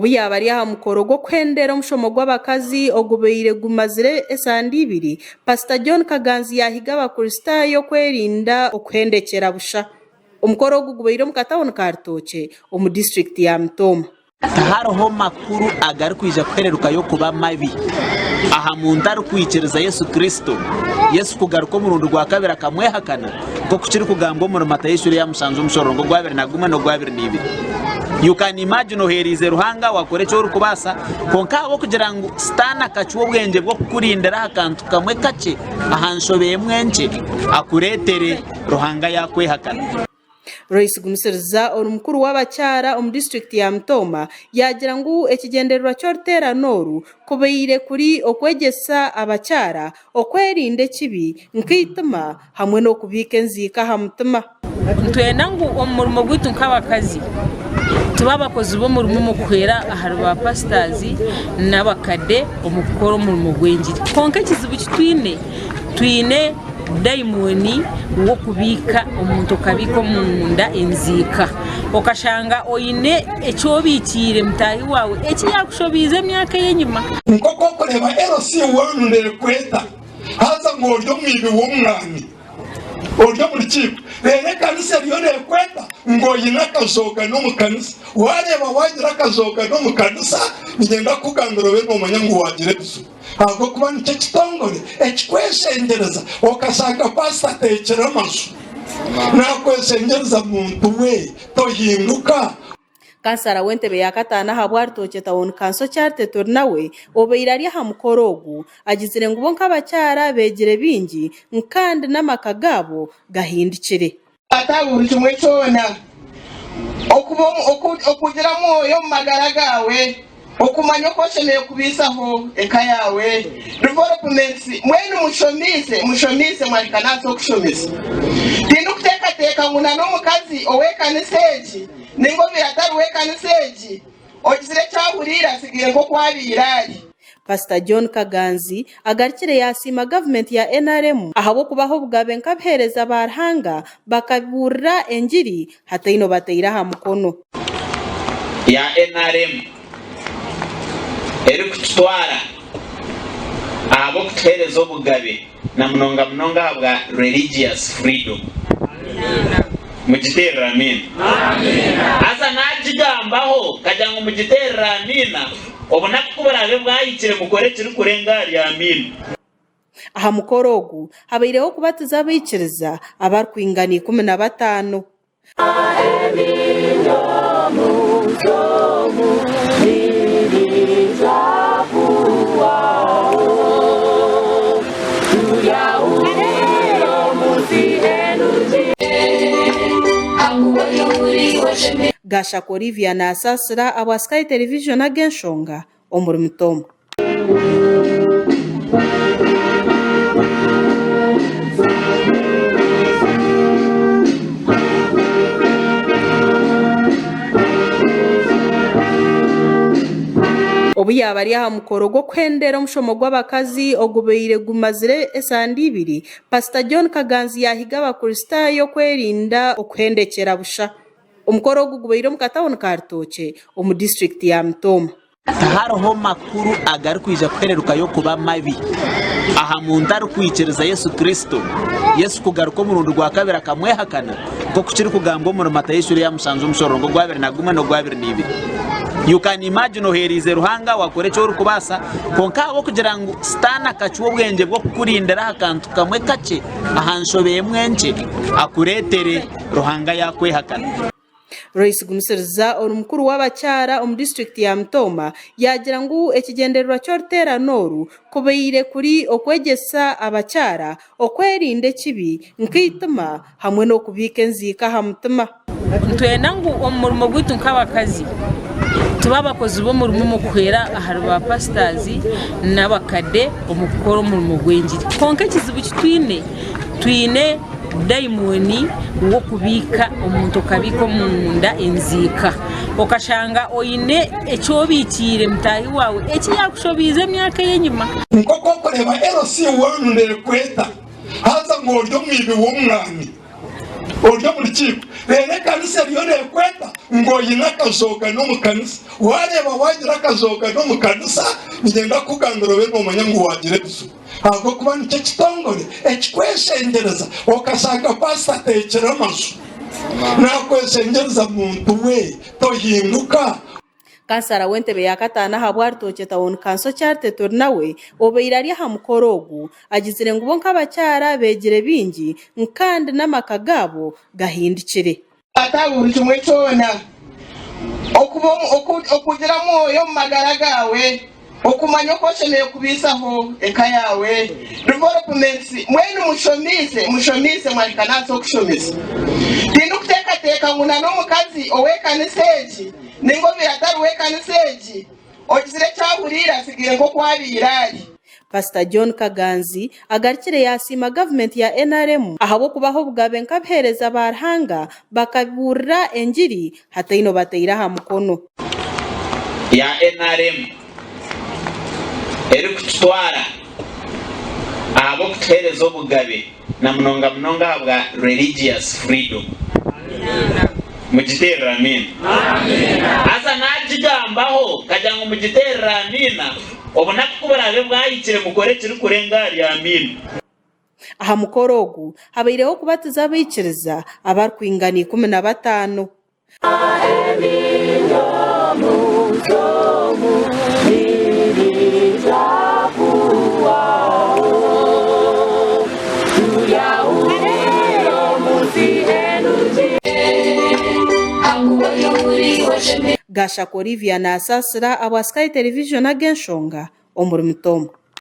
obu yaba ari aha mukoro gw'okuhendera omushomo gw'abakazi ogubaire gumazire esande 2 Pastor John Kaganzi yahiga abakristaayo kwerinda okuhendekera busha. Omukoro ogu gubaire omu katawuni ka Rutookye omu district ya Mutoma. Hariho makuru agari kwija kuhererukayo kuba mabi aha muntu ari kwikiriza Yesu Kristo, Yesu kugaruka omurundi gwa kabiri akamwehakana ko kukiri kugamba omu Matayo ya musanzu omushorongo gwa 21 no gwa 22. You can imagine oherize ruhanga wakore cyo rukubasa konka abo kugira ngo stana kachuo bwenge bwo kukurindira akantu kamwe kace ahanshobeye mwenche akuretere ruhanga yakwehakana. Royce Gumisiriza omukuru w'abakyara omu district ya Mutoma yagira ngu ekigendererwa ky'orutera noru kubaire kuri okwegesa abakyara okwerinda ekibi nk'ituma hamwe n'okubika enzika ha mutima. Ntwenda ngu omurimo gwitu nk'abakazi tuba abakozi b'omurimo mu kuhera ahari ba pastors n'abakade omukukora omurimo gw'enjiri konka ekizibu kitwine daimoni wo kubika omuntu kabika omunda enzika okashanga oyine ekyobikire mutahi wawe ekiyakushobize emyaka y'enyuma nkoko kureba LC wanu nekweta haza ngoryo mwibi w'umwami oryo murikiko rene kanisa ryo nekweta ngo yina kazoga no mukanisa wareba wagira kazoga no mukanisa ngenda kugandura beno manyangu wagire bisu ahubwo kuba nicyo kitongore ekikwesengereza okasanga pastor tekera amaso nakwesengereza muntu we tohinduka. Kansara w'entebe ya katana habwa Rutookye Town Council Charity nawe obeire ari aha mukoro ogu agizire ngu bo nk'abakyara begire bingi nkandi n'amaka gabo gahindikire. Ataburi kimwe cyona okugira mwoyo mu magara gawe okumanya ko sheneye kubisaho eka yawe development mwene mushomise mwalikana so kushomisa tindu kuteka nguna no mukazi owekaniseji ningo biratari wekaniseji ogizire cyahurira sigire ngo kwabirari. Pastor John Kaganzi agarikire yasima government ya NRM ahabo kubaho bugabe nkabhereza barhanga bakaburira enjiri hataino batayira ha mukono ya NRM eri kutwara abo kutereza obugabe na mnonga habwa religious freedom. Mugiterera amina. Asa najigambaho kajya ngo mugiterera amina obona kubarabe bwayikire mukore kiri kurengari amina. Aha mukoro ogu habaireho kubatiza abikiriza abarkwingani 15. Gasha Olivia na Asasira aba Sky Television agenshonga omuri Mutoma. Obu yaba ari aha mukoro gw'okuhendera omushomo gw'abakazi ogubaire gumazire esande 2 Pastor John Kaganzi yahiga abakristaayo kwerinda okuhendekera busha. Omukoro ogu gubaire omu katawuni ka Rutookye omu district ya Mutoma. Hariho makuru agari kwija kuhererukayo kuba mabi aha muntu ari kwikiriza Yesu Kristo, Yesu kugaruka omurundi gwa kabiri akamwehakana ko kukiri kugamba omu Matayo ya musanzu omushorongo gwa 21 no gwa 22. You can imagine oherize ruhanga wakore cyo rukubasa konka abo kugira ngo stana kachuo bwenge bwo kukurindira akantu kamwe kace ahanshobeye mwenche akuretere ruhanga yakwehakana. Royce Gumisiriza omukuru w'abakyara omu district ya Mutoma yagira ngu ekigendererwa ky'orutera noru kubaire kuri okwegesa abakyara okwerinda ekibi nk'ituma hamwe n'okubika enzika ha mutima. Ntwenda ngu omurimo gwitu nk'abakazi tuba abakozi b'omurimo mu kuhera ahari ba pastors n'abakade omukukora omurimo gw'enjiri konka ekizibu kitwine daimoni wo kubika omuntu kabika omunda enzika okashanga oyine ekyobikire mutahi wawe ekiyakushobize emyaka y'enyuma nkoko kureba LC wanu nekweta haza ngoryo mwibi w'umwami oryo murikiko rero kanisa riyo nekweta ngo yina kazoga no mu kanisa wareba wagira kazoga no mu kanisa ngenda kugandura we n'umanya ngo wagire bisu ahubwo kuba nicyo kitongore ekikweshengereza okasanga pasta tekera amazu nakweshengereza muntu we tohinduka. kansara w'entebe ya katana habwaritoke tawon kanso cyartetor nawe obeiraria ha mukorogu agizire ngo nk'abacyara begere bingi nkandi n'amaka gabo gahindikire ataburi kimwe cyona okugira moyo mu magara gawe okumanya ko sheneye kubisaho eka yawe development mwene mushomise mwarikana so kushomisa tindu kutekateka nguna no mukazi owekaniseji ningo biratari wekaniseji ogizire cyaburira sigire ngo kwabirari. Pastor John Kaganzi agarikire yasima government ya NRM ahabo kubaho bwabe nkabhereza barhanga bakaburira enjiri hataino bateira ha mukono ya NRM eri kutwara abo kutereza obugabe na munonga habwa religious freedom mugiterera amina asa najigambaho kajyango mugiterera amina obona kubarabe bwayikire mukore kiri kurengari amina. aha mukorogu habaireho kubatiza abikiriza abarkwingani 15 Gasha Korivia na Sasra abwa Sky Television agenshonga omuri Mutomo.